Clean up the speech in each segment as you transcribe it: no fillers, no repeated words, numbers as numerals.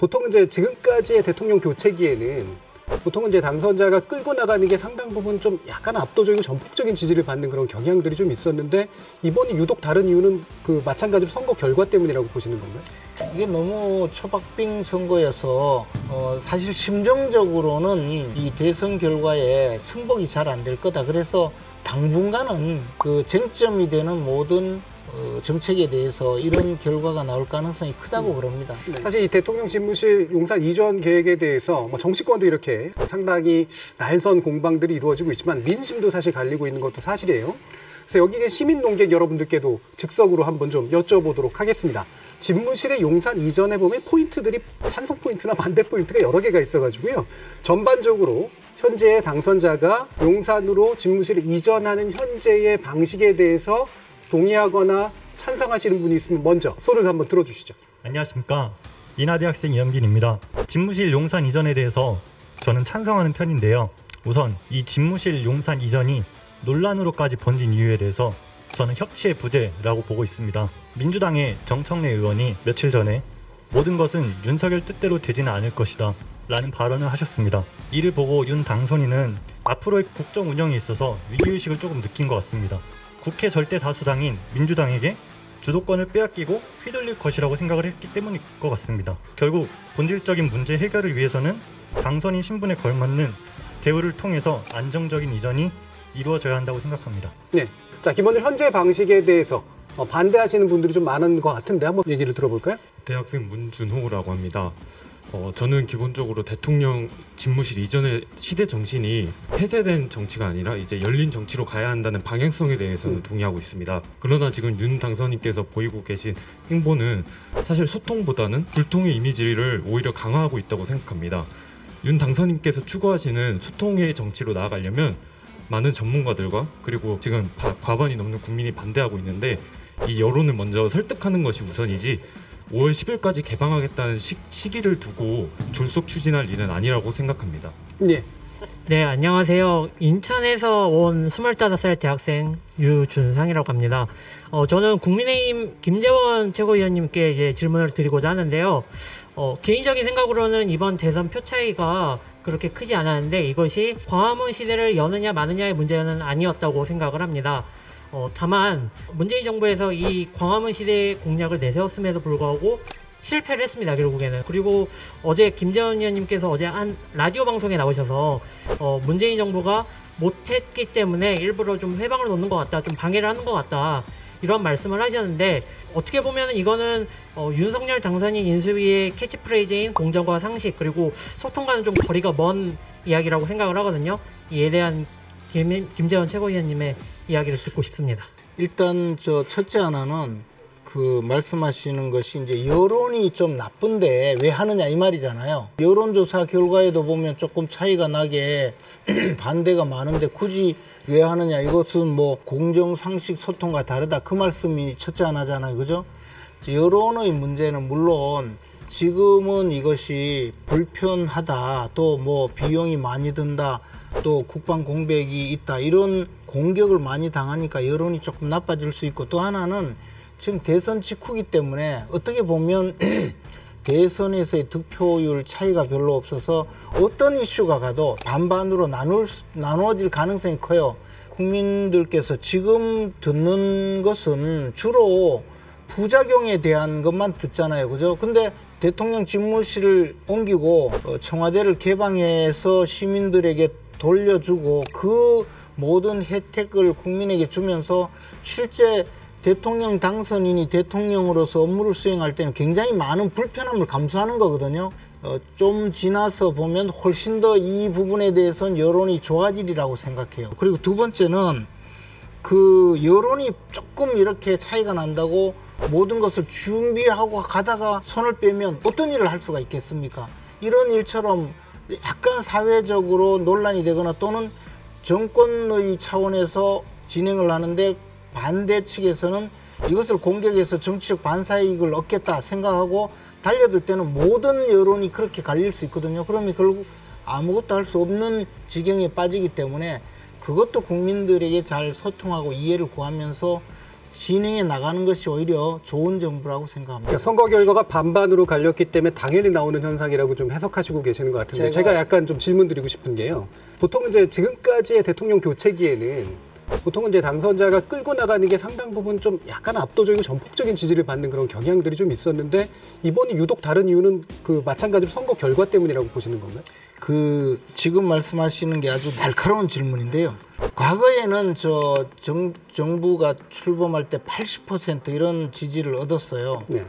보통 이제 지금까지의 대통령 교체기에는 보통은 이제 당선자가 끌고 나가는 게 상당 부분 좀 약간 압도적이고 전폭적인 지지를 받는 그런 경향들이 좀 있었는데 이번이 유독 다른 이유는 그 마찬가지로 선거 결과 때문이라고 보시는 건가요? 이게 너무 초박빙 선거여서 사실 심정적으로는 이 대선 결과에 승복이 잘 안 될 거다. 그래서 당분간은 그 쟁점이 되는 모든 정책에 대해서 이런 결과가 나올 가능성이 크다고 그럽니다. 사실 이 대통령 집무실 용산 이전 계획에 대해서 뭐 정치권도 이렇게 상당히 날선 공방들이 이루어지고 있지만 민심도 사실 갈리고 있는 것도 사실이에요. 그래서 여기 계신 시민 농객 여러분들께도 즉석으로 한번 좀 여쭤보도록 하겠습니다. 집무실의 용산 이전에 보면 포인트들이 찬성 포인트나 반대 포인트가 여러 개가 있어가지고요. 전반적으로 현재의 당선자가 용산으로 집무실을 이전하는 현재의 방식에 대해서 동의하거나 찬성하시는 분이 있으면 먼저 손을 한번 들어주시죠. 안녕하십니까. 인하대학생 이현빈입니다. 집무실 용산 이전에 대해서 저는 찬성하는 편인데요. 우선 이 집무실 용산 이전이 논란으로까지 번진 이유에 대해서 저는 협치의 부재라고 보고 있습니다. 민주당의 정청래 의원이 며칠 전에 모든 것은 윤석열 뜻대로 되지는 않을 것이다 라는 발언을 하셨습니다. 이를 보고 윤 당선인은 앞으로의 국정 운영에 있어서 위기의식을 조금 느낀 것 같습니다. 국회 절대 다수당인 민주당에게 주도권을 빼앗기고 휘둘릴 것이라고 생각을 했기 때문일 것 같습니다. 결국 본질적인 문제 해결을 위해서는 당선인 신분에 걸맞는 대우를 통해서 안정적인 이전이 이루어져야 한다고 생각합니다. 네, 자 기본적으로 현재 방식에 대해서 반대하시는 분들이 좀 많은 것 같은데 한번 얘기를 들어볼까요? 대학생 문준호라고 합니다. 저는 기본적으로 대통령 집무실 이전의 시대 정신이 폐쇄된 정치가 아니라 이제 열린 정치로 가야 한다는 방향성에 대해서는 동의하고 있습니다. 그러나 지금 윤 당선인께서 보이고 계신 행보는 사실 소통보다는 불통의 이미지를 오히려 강화하고 있다고 생각합니다. 윤 당선인께서 추구하시는 소통의 정치로 나아가려면 많은 전문가들과 그리고 지금 과반이 넘는 국민이 반대하고 있는데 이 여론을 먼저 설득하는 것이 우선이지 5월 10일까지 개방하겠다는 시기를 두고 졸속 추진할 일은 아니라고 생각합니다. 네. 네, 안녕하세요. 인천에서 온 25살 대학생 유준상이라고 합니다. 저는 국민의힘 김재원 최고위원님께 이제 질문을 드리고자 하는데요. 개인적인 생각으로는 이번 대선 표 차이가 그렇게 크지 않았는데 이것이 광화문 시대를 여느냐 마느냐의 문제는 아니었다고 생각을 합니다. 다만 문재인 정부에서 이 광화문 시대의 공약을 내세웠음에도 불구하고 실패를 했습니다. 결국에는. 그리고 어제 김재원 의원님께서 어제 한 라디오 방송에 나오셔서 문재인 정부가 못했기 때문에 일부러 좀 회방을 놓는 것 같다, 좀 방해를 하는 것 같다, 이런 말씀을 하셨는데 어떻게 보면 이거는 윤석열 당선인 인수위의 캐치프레이즈인 공정과 상식 그리고 소통과는 좀 거리가 먼 이야기라고 생각을 하거든요. 이에 대한 김재원 최고위원님의 이야기를 듣고 싶습니다. 일단 첫째 하나는 그 말씀하시는 것이 이제 여론이 좀 나쁜데 왜 하느냐 이 말이잖아요. 여론조사 결과에도 보면 조금 차이가 나게 반대가 많은데 굳이 왜 하느냐, 이것은 뭐 공정, 상식, 소통과 다르다, 그 말씀이 첫째 하나잖아요. 그죠? 여론의 문제는 물론 지금은 이것이 불편하다, 또 뭐 비용이 많이 든다, 또 국방 공백이 있다, 이런 공격을 많이 당하니까 여론이 조금 나빠질 수 있고, 또 하나는 지금 대선 직후기 때문에 어떻게 보면 대선에서의 득표율 차이가 별로 없어서 어떤 이슈가 가도 반반으로 나누어질 가능성이 커요. 국민들께서 지금 듣는 것은 주로 부작용에 대한 것만 듣잖아요. 그죠? 근데 대통령 집무실을 옮기고 청와대를 개방해서 시민들에게 돌려주고 그 모든 혜택을 국민에게 주면서 실제 대통령 당선인이 대통령으로서 업무를 수행할 때는 굉장히 많은 불편함을 감수하는 거거든요. 좀 지나서 보면 훨씬 더 이 부분에 대해서는 여론이 좋아지리라고 생각해요. 그리고 두 번째는 그 여론이 조금 이렇게 차이가 난다고 모든 것을 준비하고 가다가 손을 빼면 어떤 일을 할 수가 있겠습니까? 이런 일처럼 약간 사회적으로 논란이 되거나 또는 정권의 차원에서 진행을 하는데 반대 측에서는 이것을 공격해서 정치적 반사이익을 얻겠다 생각하고 달려들 때는 모든 여론이 그렇게 갈릴 수 있거든요. 그러면 결국 아무것도 할 수 없는 지경에 빠지기 때문에 그것도 국민들에게 잘 소통하고 이해를 구하면서 진행해 나가는 것이 오히려 좋은 정부라고 생각합니다. 그러니까 선거 결과가 반반으로 갈렸기 때문에 당연히 나오는 현상이라고 좀 해석하시고 계시는 것 같은데 제가 약간 좀 질문 드리고 싶은 게요. 보통 이제 지금까지의 대통령 교체기에는 보통은 이제 당선자가 끌고 나가는 게 상당 부분 좀 약간 압도적이고 전폭적인 지지를 받는 그런 경향들이 좀 있었는데 이번이 유독 다른 이유는 그 마찬가지로 선거 결과 때문이라고 보시는 건가요? 그 지금 말씀하시는 게 아주 날카로운 질문인데요. 과거에는 정부가 출범할 때 80% 이런 지지를 얻었어요. 네.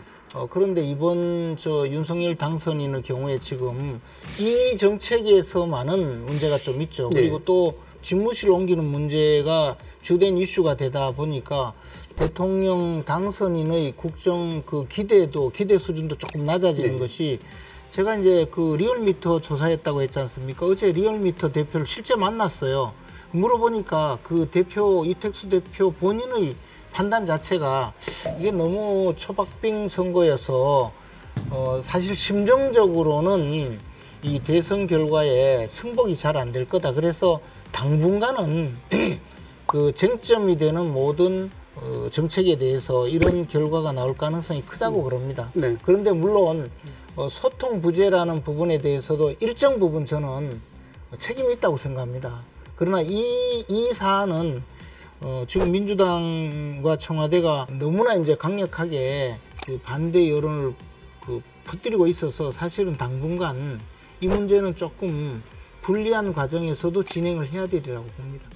그런데 이번 윤석열 당선인의 경우에 지금 이 정책에서만은 문제가 좀 있죠. 네. 그리고 또 집무실 옮기는 문제가 주된 이슈가 되다 보니까 대통령 당선인의 국정 그 기대 수준도 조금 낮아지는 네. 것이 제가 이제 그 리얼미터 조사했다고 했지 않습니까? 어제 리얼미터 대표를 실제 만났어요. 물어보니까 그 대표 이택수 대표 본인의 판단 자체가 이게 너무 초박빙 선거여서 사실 심정적으로는 이 대선 결과에 승복이 잘 안 될 거다. 그래서 당분간은 그 쟁점이 되는 모든 정책에 대해서 이런 결과가 나올 가능성이 크다고 그럽니다. 네. 그런데 물론 소통 부재라는 부분에 대해서도 일정 부분 저는 책임이 있다고 생각합니다. 그러나 이 사안은 지금 민주당과 청와대가 너무나 이제 강력하게 그 반대 여론을 그 퍼뜨리고 있어서 사실은 당분간 이 문제는 조금 불리한 과정에서도 진행을 해야 되리라고 봅니다.